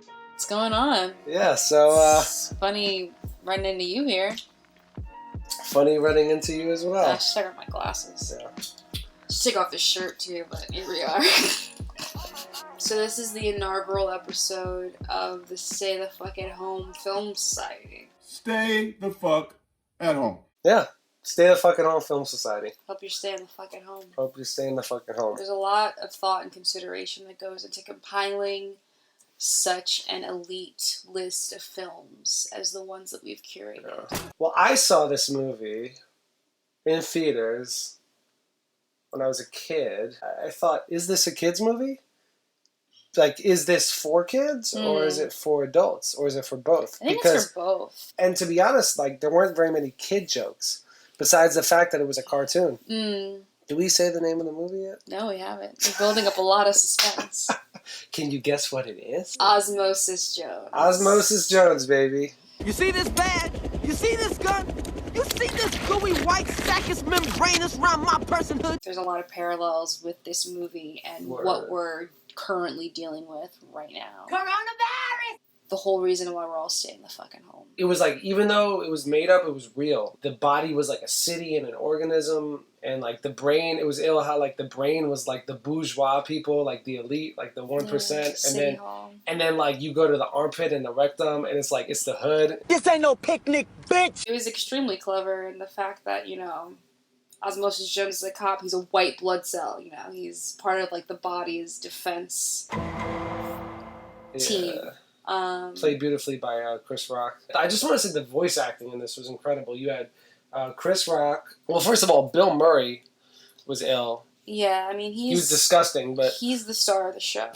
What's going on? Yeah, so, It's funny running into you here. funny running into you as well. I should take off my glasses. Yeah. Should take off this shirt too, but here we are. So this is the inaugural episode of the Stay the Fuck at Home Film Society. Stay the fuck at home. Yeah. Stay the fucking home, Film Society. Hope you're staying the fuck at home. Hope you're staying the fucking home. There's a lot of thought and consideration that goes into compiling such an elite list of films as the ones that we've curated. Yeah. Well, I saw this movie in theaters when I was a kid. I thought, is this a kid's movie? Like, is this for kids, or is it for adults, or is it for both? I think it's for both. And to be honest, like, there weren't very many kid jokes, besides the fact that it was a cartoon. Did we say the name of the movie yet? No, we haven't. We're building up a lot of suspense. Can you guess what it is? Osmosis Jones. Osmosis Jones, baby. You see this badge? You see this gun? You see this gooey white sac is membranous around my personhood? There's a lot of parallels with this movie and what we're currently dealing with right now. Coronavirus! The whole reason why we're all staying the fucking home. It was like, even though it was made up, it was real. The body was like a city and an organism, and like the brain, it was ill how like the brain was like the bourgeois people, like the elite, like the 1%, and then like you go to the armpit and the rectum, and it's like it's the hood. This ain't no picnic, bitch! It was extremely clever in the fact that, you know, Osmosis Jones is a cop, he's a white blood cell, you know, he's part of like the body's defense team. Played beautifully by Chris Rock. I just want to say the voice acting in this was incredible. You had Chris Rock. Well, first of all, Bill Murray was ill. Yeah, I mean, he was disgusting, but he's the star of the show.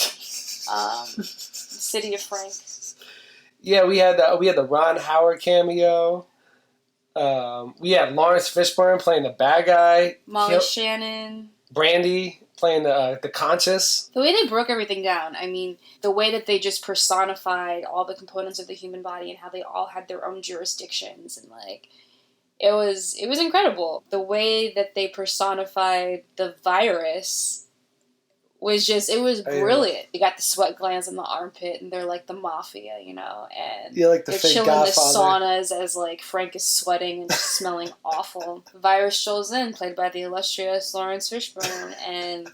City of Frank. Yeah, we had the Ron Howard cameo. We had Laurence Fishburne playing the bad guy. Molly Shannon. Brandy playing the conscious. The way they broke everything down, I mean, the way that they just personified all the components of the human body and how they all had their own jurisdictions, and like it was incredible. The way that they personified the virus was brilliant. You got the sweat glands in the armpit, and they're like the mafia, you know, and like the they're fake chilling Godfather. in the saunas as like Frank is sweating and smelling awful. The virus strolls in, played by the illustrious Laurence Fishburne, and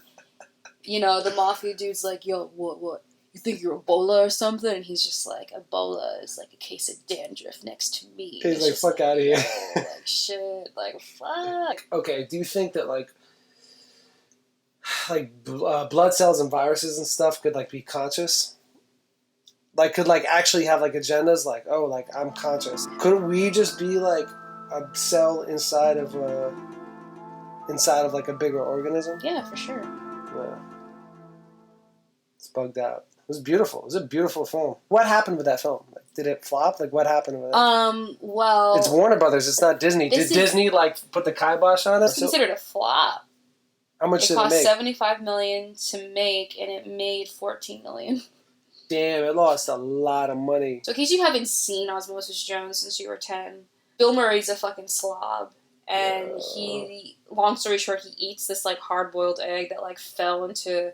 you know the mafia dude's like, "Yo, what? You think you're Ebola or something?" And he's just like, "Ebola is like a case of dandruff next to me." He's like, "Fuck out of here!" Like shit, like fuck. Okay, do you think that like blood cells and viruses and stuff could like be conscious? Like could like actually have like agendas? Like, oh, like I'm conscious. Couldn't we just be like a cell inside of like a bigger organism? Yeah, for sure. Yeah. It's bugged out. It was beautiful. It was a beautiful film. What happened with that film? Like, did it flop? Like, what happened with it? Well, it's Warner Brothers. It's not Disney. Did Disney like put the kibosh on it? It's considered a flop. How much did it make? It cost $75 million to make, and it made $14 million. Damn, it lost a lot of money. So in case you haven't seen Osmosis Jones since you were 10, Bill Murray's a fucking slob. And he, long story short, he eats this like hard-boiled egg that like fell into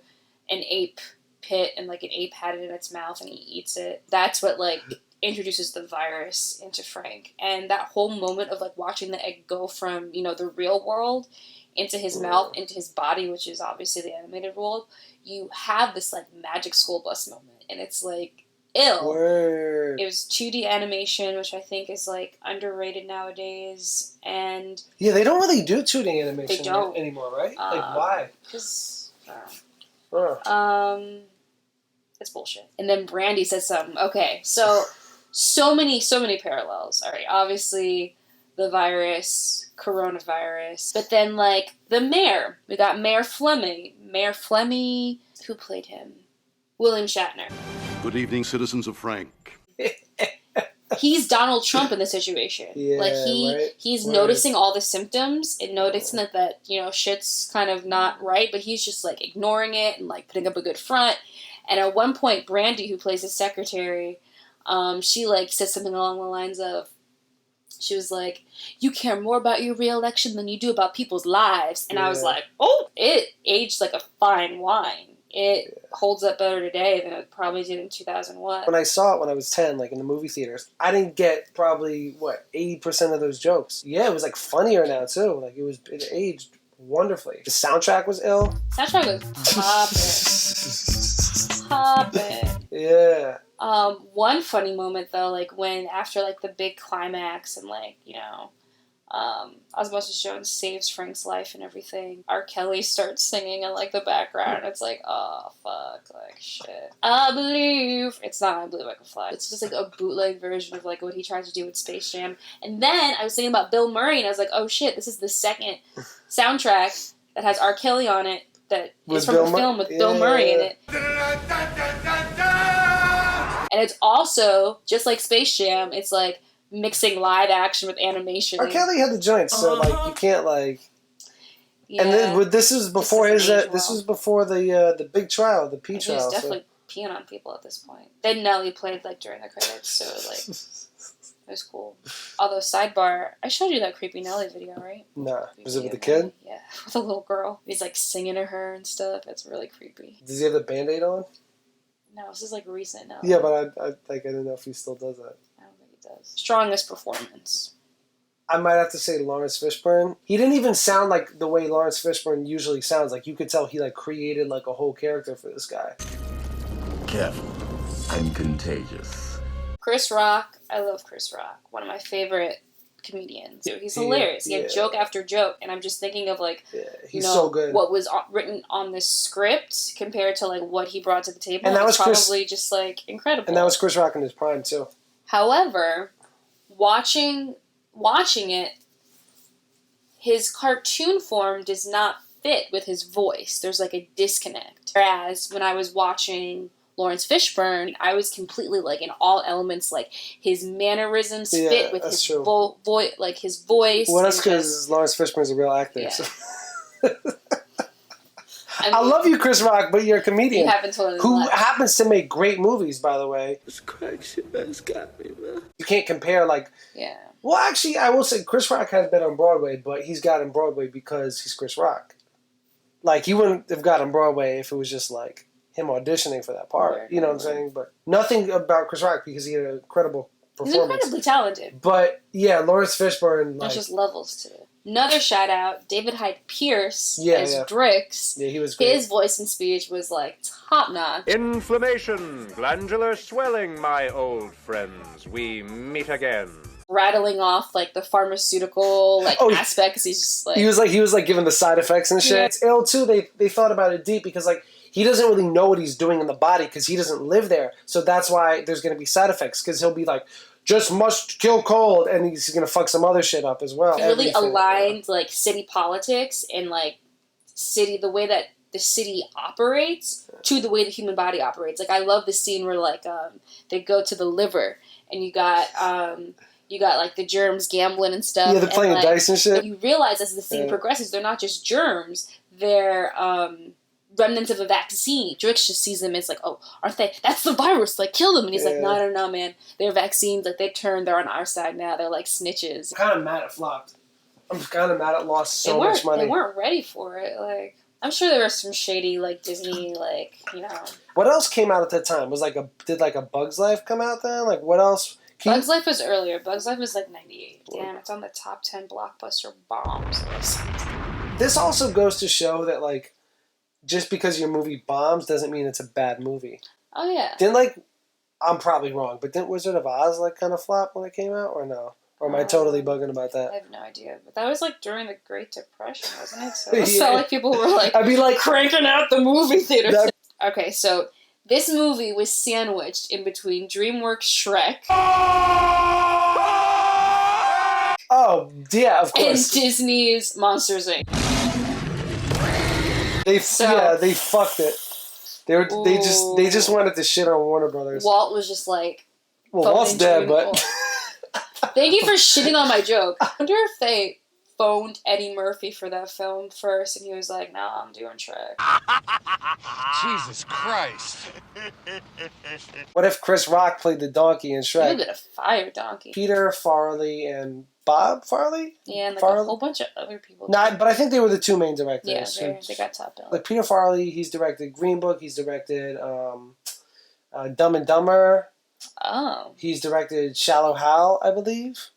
an ape pit, and like an ape had it in its mouth, and he eats it. That's what like introduces the virus into Frank. And that whole moment of like watching the egg go from, you know, the real world into his mouth, into his body, which is obviously the animated world, you have this like magic school bus moment, and it's like ill. Word. It was 2D animation, which I think is like underrated nowadays, and yeah, they don't really do 2D animation they don't. Anymore, right? Like why? Because it's bullshit. And then Brandy says something. Okay, so many parallels. All right, obviously the virus, coronavirus, but then like the mayor. We got Mayor Fleming. Mayor Fleming, who played him? William Shatner. Good evening, citizens of Frank. He's Donald Trump in the situation. Yeah, like he's noticing all the symptoms and noticing that you know shit's kind of not right, but he's just like ignoring it and like putting up a good front. And at one point, Brandy, who plays his secretary, she like says something along the lines of, she was like, "You care more about your re-election than you do about people's lives." And I was like, oh, it aged like a fine wine it holds up better today than it probably did in 2001. When I saw it when I was 10, like in the movie theaters, I didn't get probably, 80% of those jokes. Yeah, it was like funnier now too. Like it aged wonderfully. The soundtrack was ill. Soundtrack was poppin'. Yeah. One funny moment though, like when after like the big climax and like, you know, Osmosis Jones saves Frank's life and everything, R. Kelly starts singing in like the background. It's like, oh fuck, like shit. I believe it's not I Believe I Can Fly. It's just like a bootleg version of like what he tried to do with Space Jam. And then I was thinking about Bill Murray and I was like, oh shit, this is the second soundtrack that has R. Kelly on it that is from a film with Bill Murray in it. And it's also, just like Space Jam, it's like mixing live action with animation. R. Kelly had the joints, so like you can't like. Yeah. And then, this was before his. This was before the big trial, the P trial. He was definitely peeing on people at this point. Then Nelly played like during the credits, so like it was cool. Although sidebar, I showed you that creepy Nelly video, right? Nah, was it with the kid? Yeah, with a little girl. He's like singing to her and stuff. It's really creepy. Does he have the Band-Aid on? No, this is like recent now. Yeah, but I didn't know if he still does that. I don't think he does. Strongest performance. I might have to say Laurence Fishburne. He didn't even sound like the way Laurence Fishburne usually sounds. Like you could tell he like created like a whole character for this guy. Careful. I'm contagious. Chris Rock. I love Chris Rock. One of my favorite comedians. He's hilarious. He had joke after joke, and I'm just thinking of like, he's so good. What was written on this script compared to like what he brought to the table. And that was probably just like incredible. And that was Chris Rock in his prime too. However, watching it, his cartoon form does not fit with his voice. There's like a disconnect. Whereas when I was watching Laurence Fishburne, I was completely like in all elements, like his mannerisms fit with his voice, like his voice. Well, that's because Laurence Fishburne's a real actor. Yeah. So. I love you, Chris Rock, but you're a comedian who happens to make great movies, by the way. This crack shit has got me, man. You can't compare, like... Yeah. Well, actually, I will say Chris Rock has been on Broadway, but he's got on Broadway because he's Chris Rock. Like, he wouldn't have got on Broadway if it was just, like, him auditioning for that part. Right, you know what I'm saying? But nothing about Chris Rock because he had an incredible performance. He's incredibly talented. But, yeah, Laurence Fishburne... There's just levels to it. Another shout out, David Hyde Pierce as Drix. Yeah, he was great. His voice and speech was like top notch. Inflammation, glandular swelling, my old friends. We meet again. Rattling off like the pharmaceutical aspects. He's just like he was giving the side effects and shit. Yeah. It's ill too. They thought about it deep because like he doesn't really know what he's doing in the body because he doesn't live there. So that's why there's going to be side effects because he'll be like, just must kill cold, and he's gonna fuck some other shit up as well. He really aligned like city politics and like the way that the city operates to the way the human body operates. Like I love the scene where like they go to the liver and you got like the germs gambling and stuff. Yeah, they're playing dice and shit. You realize as the scene progresses, they're not just germs. They're remnants of a vaccine. Drix just sees them as like, oh, aren't they? That's the virus. Like, kill them. And he's like, no, man. They're vaccines. Like, they're on our side now. They're like snitches. I'm kind of mad it flopped. I'm kind of mad it lost so much money. They weren't ready for it. Like, I'm sure there was some shady, like, Disney, like, you know. What else came out at that time? Did a Bug's Life come out then? Like, what else? Bug's Life was earlier. Bug's Life was like 98. Damn, it's on the top 10 blockbuster bombs list. This also goes to show that, like, just because your movie bombs doesn't mean it's a bad movie. Oh, yeah. I'm probably wrong, but didn't Wizard of Oz, like, kind of flop when it came out, or no? Or am I totally bugging about that? I have no idea. But that was, like, during the Great Depression, wasn't it? So it felt like people were, like, I'd be like cranking out the movie theaters. Okay, so this movie was sandwiched in between DreamWorks Shrek. Oh, yeah, of course. And Disney's Monsters, Inc. They fucked it. They just wanted to shit on Warner Brothers. Walt was just like, well, Walt's dead, but thank you for shitting on my joke. I wonder if they phoned Eddie Murphy for that film first, and he was like, "Nah, I'm doing Shrek." Jesus Christ. What if Chris Rock played the donkey in He would have Shrek? been a fire donkey. Peter Farley and Bob Farley? Yeah, and like Farley? a whole bunch of other people. Nah, but I think they were the two main directors. Yeah, they got top billing. Like Peter Farley, he's directed Green Book. He's directed Dumb and Dumber. Oh. He's directed Shallow Hal, I believe.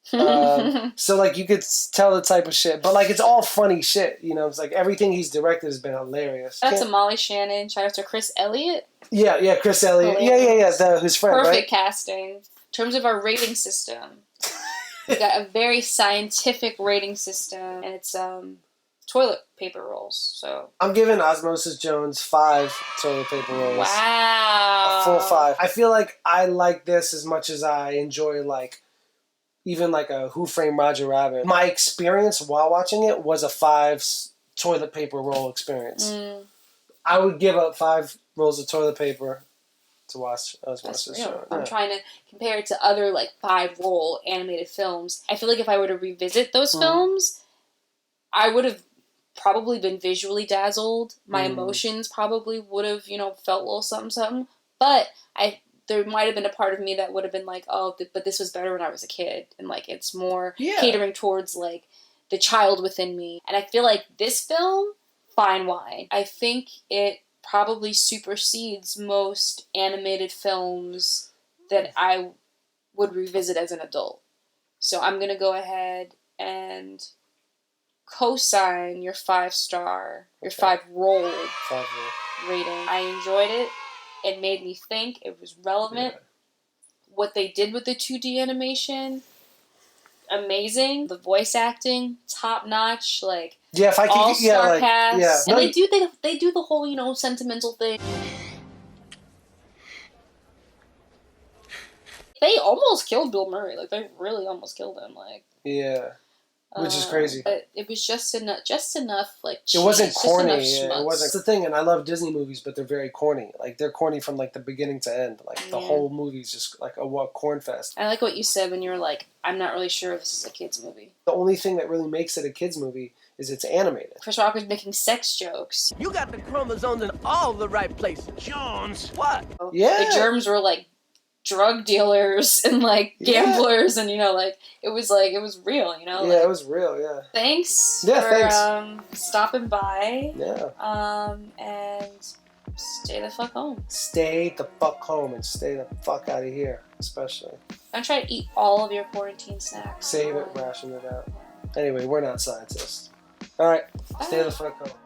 So like you could tell the type of shit, but like it's all funny shit. You know, it's like everything he's directed has been hilarious. Shout out to Molly Shannon. Shout out to Chris Elliott. Yeah, Chris Elliott. Hilarious. Yeah, who's friend, Perfect right? casting. In terms of our rating system, we got a very scientific rating system, and it's toilet paper rolls. So I'm giving Osmosis Jones 5 toilet paper rolls. wow, A full 5. I feel like I like this as much as I enjoy like even like a Who Framed Roger Rabbit. My experience while watching it was a 5 toilet paper roll experience. I would give up 5 rolls of toilet paper to watch Osmosis Jones. I'm trying to compare it to other like 5-roll animated films. I feel like if I were to revisit those films, I would have probably been visually dazzled. My emotions probably would have, felt a little something. But there might have been a part of me that would have been like, oh, but this was better when I was a kid. And like, it's more catering towards like the child within me. And I feel like this film, fine wine. I think it probably supersedes most animated films that I would revisit as an adult. So I'm going to go ahead and co-sign your 5-star, your 5-roll rating. I enjoyed it. It made me think. It was relevant. What they did with the 2D animation, amazing. The voice acting, top notch. Like if I could, all-star cast. Yeah. And they do the whole sentimental thing. They almost killed Bill Murray. Like they really almost killed him. Like which is crazy. But it was just enough. Like it wasn't corny. It It wasn't. It's the thing, and I love Disney movies, but they're very corny. Like they're corny from like the beginning to end. Like the whole movie's just like a corn fest. I like what you said when you were like, I'm not really sure if this is a kids movie. The only thing that really makes it a kids movie is it's animated. Chris Rock was making sex jokes. You got the chromosomes in all the right places. Jones. What? Yeah. The germs were like drug dealers and like gamblers and it was real, it was real. Thanks for stopping by. And stay the fuck home. Stay the fuck home and stay the fuck out of here, especially. Don't try to eat all of your quarantine snacks. Save it, ration it out. Anyway, we're not scientists. Alright, stay the fuck home.